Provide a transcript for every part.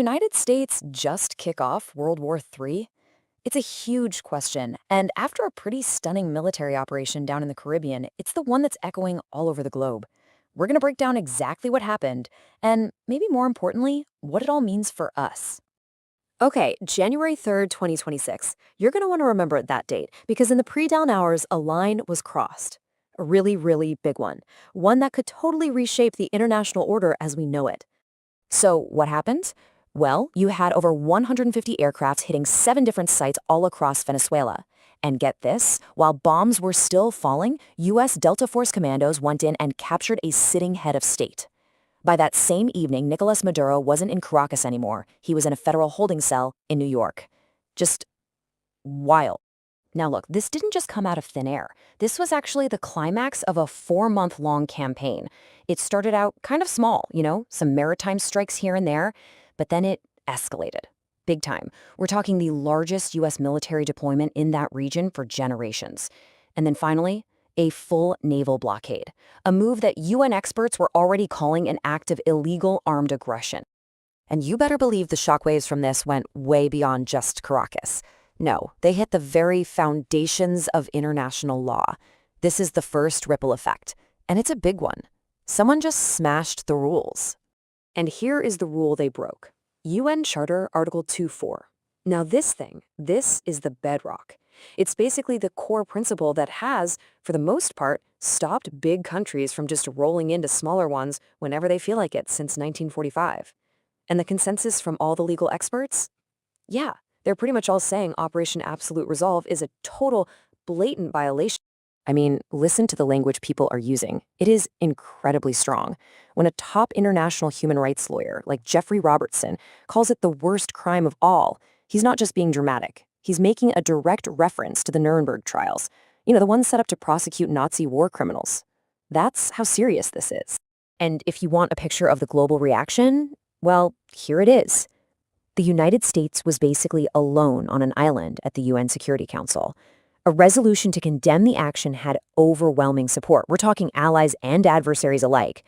United States just kick off World War III? It's a huge question, and after a pretty stunning military operation down in the Caribbean, it's the one that's echoing all over the globe. We're going to break down exactly what happened, and maybe more importantly, what it all means for us. Okay, January 3rd, 2026. You're going to want to remember that date because in the pre-dawn hours, a line was crossed. A really, really big one. One that could totally reshape the international order as we know it. So what happened? Well, you had over 150 aircrafts hitting 7 different sites all across Venezuela. And get this, while bombs were still falling, U.S. Delta Force commandos went in and captured a sitting head of state. By that same evening, Nicolas Maduro wasn't in Caracas anymore. He was in a federal holding cell in New York. Just wild. Now look, this didn't just come out of thin air. This was actually the climax of a 4-month-long campaign. It started out kind of small, some maritime strikes here and there, but then it escalated. Big time. We're talking the largest U.S. military deployment in that region for generations. And then finally, a full naval blockade, a move that UN experts were already calling an act of illegal armed aggression. And you better believe the shockwaves from this went way beyond just Caracas. No, they hit the very foundations of international law. This is the first ripple effect, and it's a big one. Someone just smashed the rules. And here is the rule they broke. UN Charter Article 2.4. Now this is the bedrock. It's basically the core principle that has, for the most part, stopped big countries from just rolling into smaller ones whenever they feel like it since 1945. And the consensus from all the legal experts? Yeah. They're pretty much all saying Operation Absolute Resolve is a total, blatant violation. I mean, listen to the language people are using. It is incredibly strong. When a top international human rights lawyer like Jeffrey Robertson calls it the worst crime of all, he's not just being dramatic. He's making a direct reference to the Nuremberg trials. The ones set up to prosecute Nazi war criminals. That's how serious this is. And if you want a picture of the global reaction, well, here it is. The United States was basically alone on an island at the UN Security Council. A resolution to condemn the action had overwhelming support. We're talking allies and adversaries alike.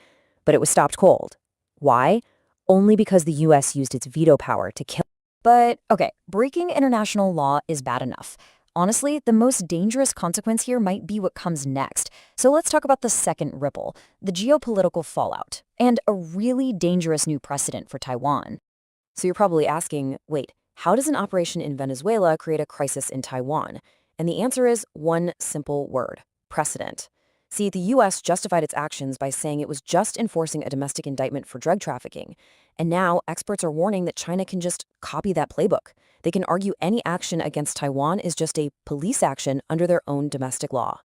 But it was stopped cold. Why? Only because the US used its veto power to kill. But, okay, breaking international law is bad enough. Honestly, the most dangerous consequence here might be what comes next. So let's talk about the second ripple, the geopolitical fallout, and a really dangerous new precedent for Taiwan. So you're probably asking, wait, how does an operation in Venezuela create a crisis in Taiwan? And the answer is one simple word: precedent. See, the U.S. justified its actions by saying it was just enforcing a domestic indictment for drug trafficking. And now experts are warning that China can just copy that playbook. They can argue any action against Taiwan is just a police action under their own domestic law.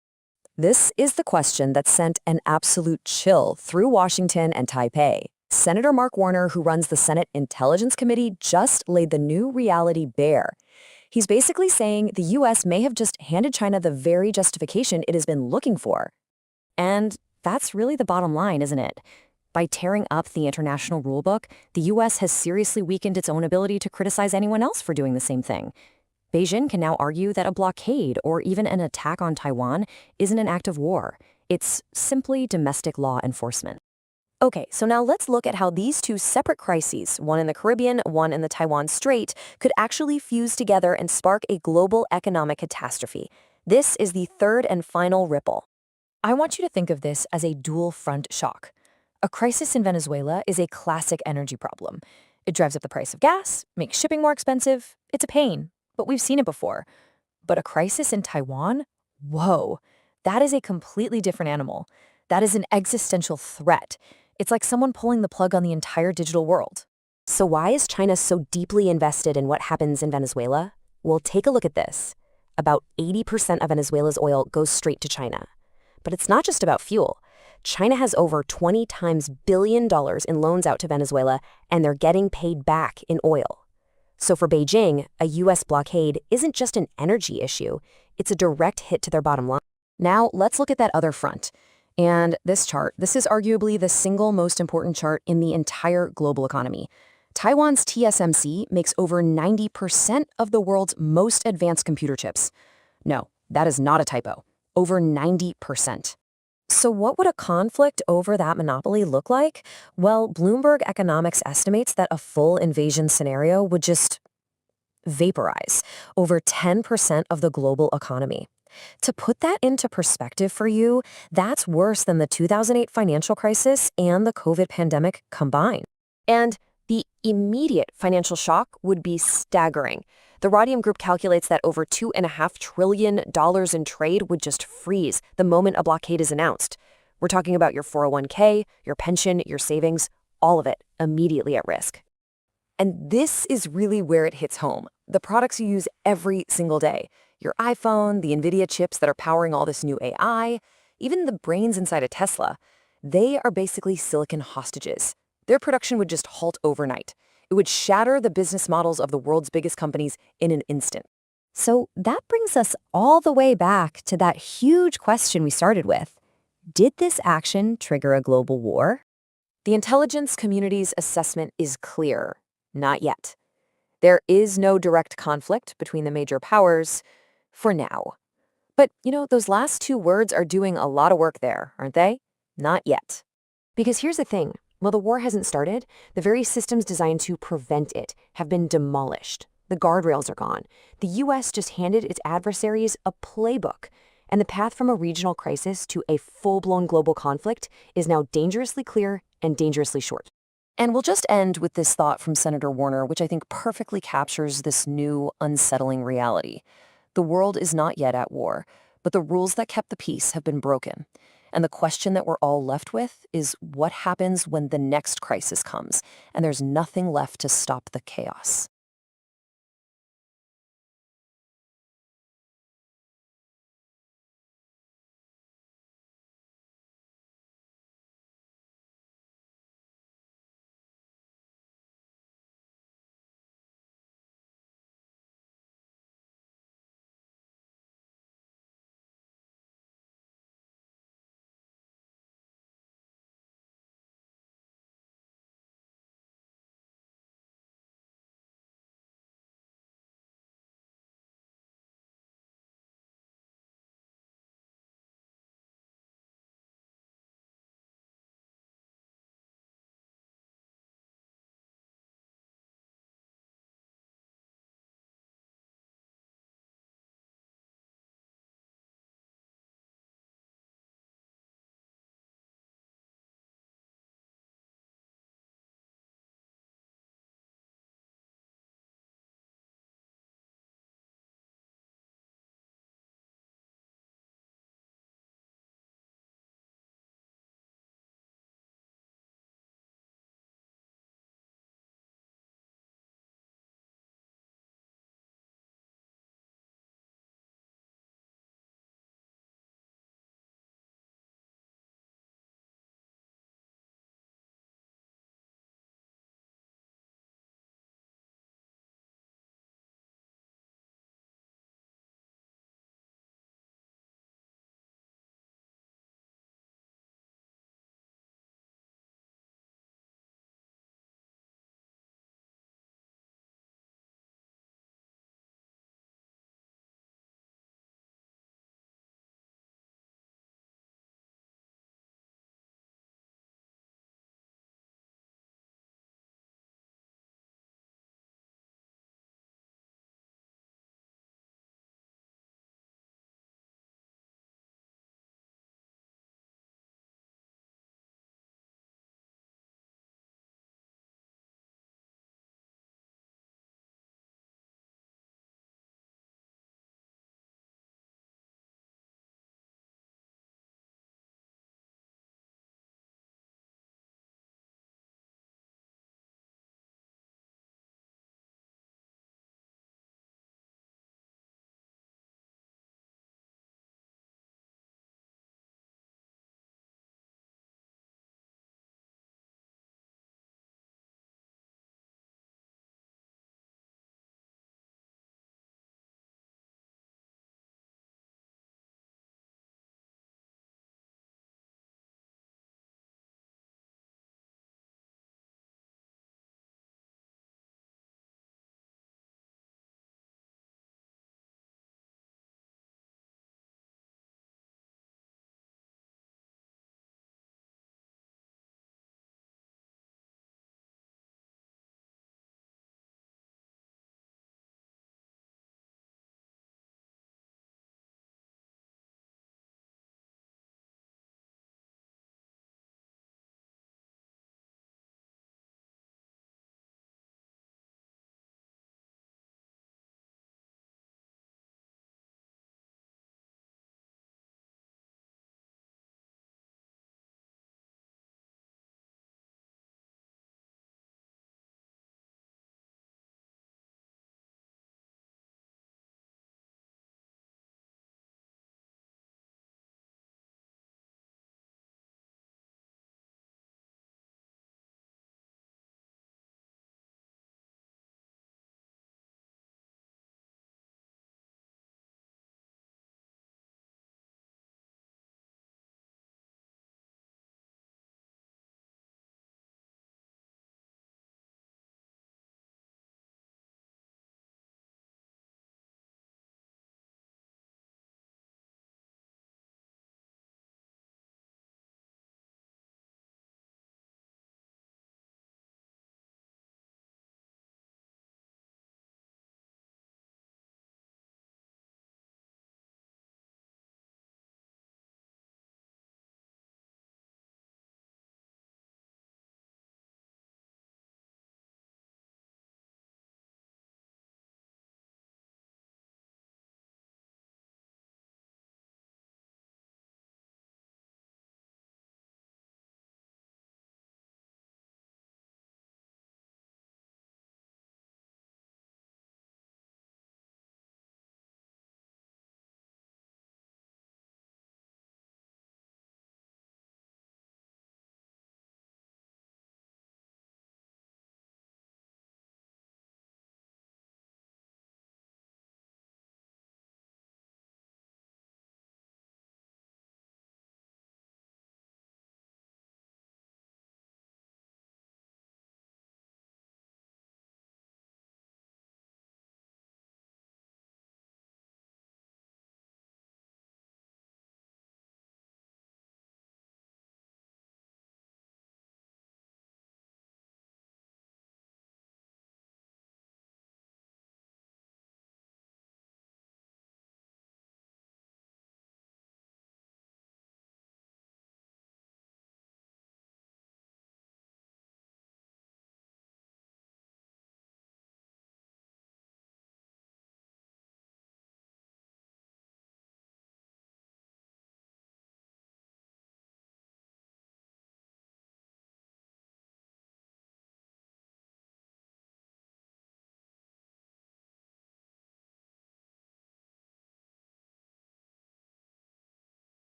This is the question that sent an absolute chill through Washington and Taipei. Senator Mark Warner, who runs the Senate Intelligence Committee, just laid the new reality bare. He's basically saying the U.S. may have just handed China the very justification it has been looking for. And that's really the bottom line, isn't it? By tearing up the international rulebook, the U.S. has seriously weakened its own ability to criticize anyone else for doing the same thing. Beijing can now argue that a blockade or even an attack on Taiwan isn't an act of war. It's simply domestic law enforcement. Okay, so now let's look at how these two separate crises, one in the Caribbean, one in the Taiwan Strait, could actually fuse together and spark a global economic catastrophe. This is the third and final ripple. I want you to think of this as a dual-front shock. A crisis in Venezuela is a classic energy problem. It drives up the price of gas, makes shipping more expensive. It's a pain, but we've seen it before. But a crisis in Taiwan? Whoa, that is a completely different animal. That is an existential threat. It's like someone pulling the plug on the entire digital world. So why is China so deeply invested in what happens in Venezuela? Well, take a look at this. About 80% of Venezuela's oil goes straight to China. But it's not just about fuel. China has over 20 times billion dollars in loans out to Venezuela, and they're getting paid back in oil. So for Beijing, a U.S. blockade isn't just an energy issue. It's a direct hit to their bottom line. Now, let's look at that other front. And this chart, this is arguably the single most important chart in the entire global economy. Taiwan's TSMC makes over 90% of the world's most advanced computer chips. No, that is not a typo. Over 90%. So, what would a conflict over that monopoly look like? Well, Bloomberg Economics estimates that a full invasion scenario would just vaporize over 10% of the global economy. To put that into perspective for you, that's worse than the 2008 financial crisis and the COVID pandemic combined. And the immediate financial shock would be staggering. The Radium Group calculates that over $2.5 trillion in trade would just freeze the moment a blockade is announced. We're talking about your 401k, your pension, your savings, all of it immediately at risk. And this is really where it hits home. The products you use every single day. Your iPhone, the NVIDIA chips that are powering all this new AI, even the brains inside a Tesla, they are basically silicon hostages. Their production would just halt overnight. It would shatter the business models of the world's biggest companies in an instant. So that brings us all the way back to that huge question we started with. Did this action trigger a global war? The intelligence community's assessment is clear. Not yet. There is no direct conflict between the major powers for now. But, those last two words are doing a lot of work there, aren't they? Not yet. Because here's the thing. While the war hasn't started, the very systems designed to prevent it have been demolished. The guardrails are gone. The U.S. just handed its adversaries a playbook. And the path from a regional crisis to a full-blown global conflict is now dangerously clear and dangerously short. And we'll just end with this thought from Senator Warner, which I think perfectly captures this new, unsettling reality. The world is not yet at war, but the rules that kept the peace have been broken. And the question that we're all left with is what happens when the next crisis comes and there's nothing left to stop the chaos?